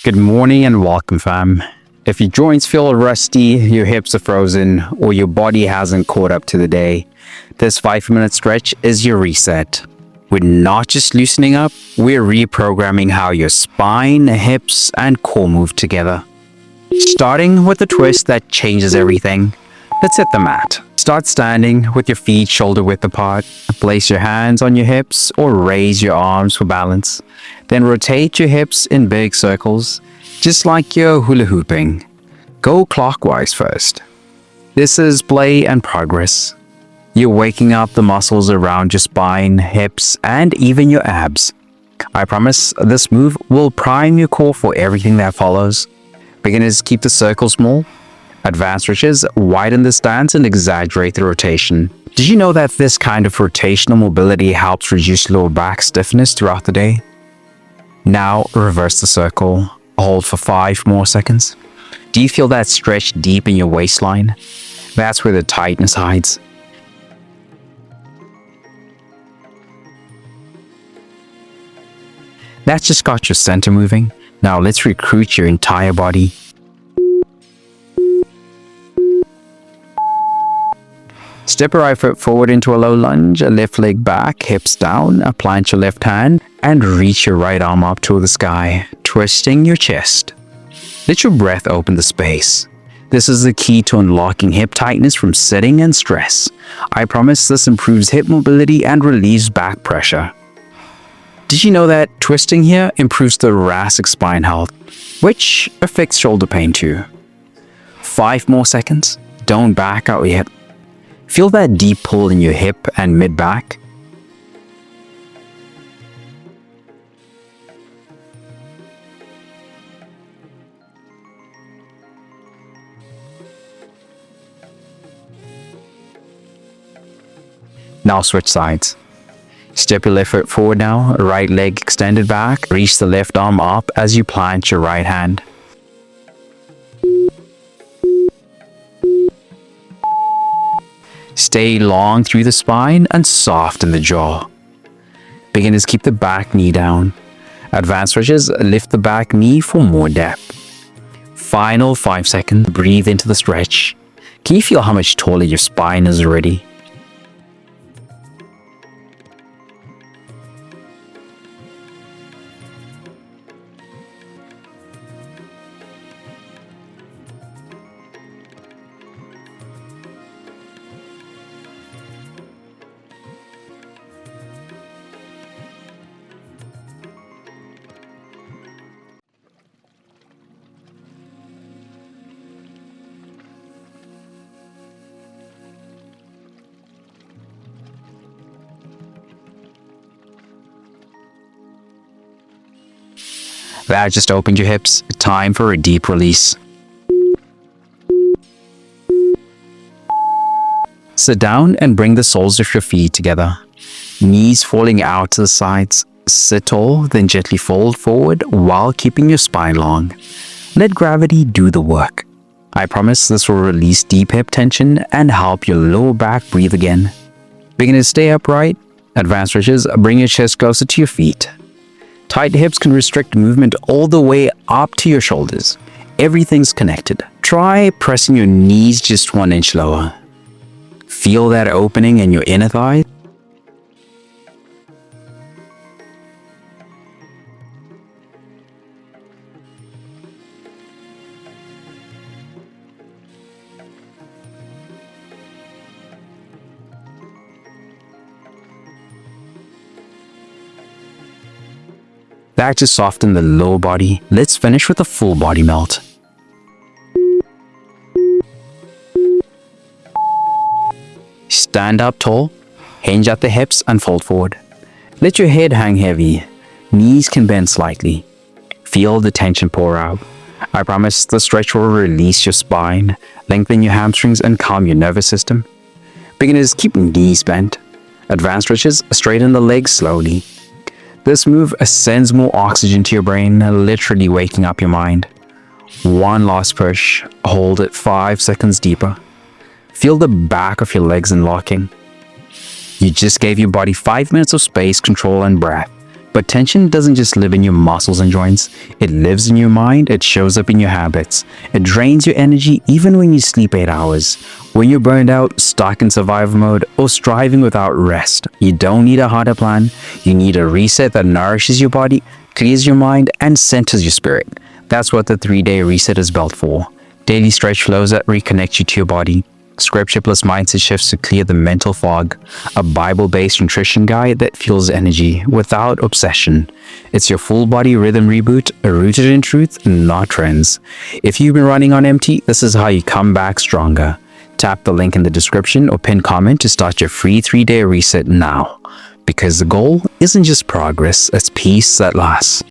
Good morning and welcome, fam. If your joints feel rusty, your hips are frozen, or your body hasn't caught up to the day, this 5-minute stretch is your reset. We're not just loosening up, we're reprogramming how your spine, hips, and core move together. Starting with a twist that changes everything. Let's hit the mat. Start standing with your feet shoulder width apart. Place your hands on your hips or raise your arms for balance. Then rotate your hips in big circles, just like you're hula hooping. Go clockwise first. This is play and progress. You're waking up the muscles around your spine, hips, and even your abs. I promise this move will prime your core for everything that follows. Beginners keep the circle small. Advanced stretches widen the stance and exaggerate the rotation. Did you know that this kind of rotational mobility helps reduce lower back stiffness throughout the day? Now reverse the circle. Hold for 5 more seconds. Do you feel that stretch deep in your waistline? That's where the tightness hides. That's just got your center moving. Now let's recruit your entire body. Step your right foot forward into a low lunge, a left leg back, hips down, plant your left hand, and reach your right arm up toward the sky, twisting your chest. Let your breath open the space. This is the key to unlocking hip tightness from sitting and stress. I promise this improves hip mobility and relieves back pressure. Did you know that twisting here improves the thoracic spine health, which affects shoulder pain too? 5 more seconds. Don't back out yet. Feel that deep pull in your hip and mid-back. Now switch sides. Step your left foot forward now, right leg extended back. Reach the left arm up as you plant your right hand. Stay long through the spine and soft in the jaw. Beginners keep the back knee down. Advanced stretches lift the back knee for more depth. Final 5 seconds, breathe into the stretch. Can you feel how much taller your spine is already? That just opened your hips. Time for a deep release. Sit down and bring the soles of your feet together. Knees falling out to the sides. Sit tall, then gently fold forward while keeping your spine long. Let gravity do the work. I promise this will release deep hip tension and help your lower back breathe again. Beginners stay upright. Advanced stretches bring your chest closer to your feet. Tight hips can restrict movement all the way up to your shoulders. Everything's connected. Try pressing your knees just 1 inch lower. Feel that opening in your inner thigh. That just soften the lower body. Let's finish with a full body melt. Stand up tall, hinge at the hips and fold forward. Let your head hang heavy. Knees can bend slightly. Feel the tension pour out. I promise the stretch will release your spine, lengthen your hamstrings and calm your nervous system. Beginners keep knees bent. Advanced stretches straighten the legs slowly. This move sends more oxygen to your brain, literally waking up your mind. 1 last push. Hold it 5 seconds deeper. Feel the back of your legs unlocking. You just gave your body 5 minutes of space, control, and breath. But tension doesn't just live in your muscles and joints. It lives in your mind. It shows up in your habits. It drains your energy even when you sleep 8 hours. When you're burned out, stuck in survival mode, or striving without rest, you don't need a harder plan. You need a reset that nourishes your body, clears your mind, and centers your spirit. That's what the 3-day reset is built for. Daily stretch flows that reconnect you to your body. Scripture plus mindset shifts to clear the mental fog, a Bible-based nutrition guide that fuels energy without obsession. It's your full body rhythm reboot, rooted in truth, not trends. If you've been running on empty, this is how you come back stronger. Tap the link in the description or pin comment to start your free 3-day reset now. Because the goal isn't just progress, it's peace that lasts.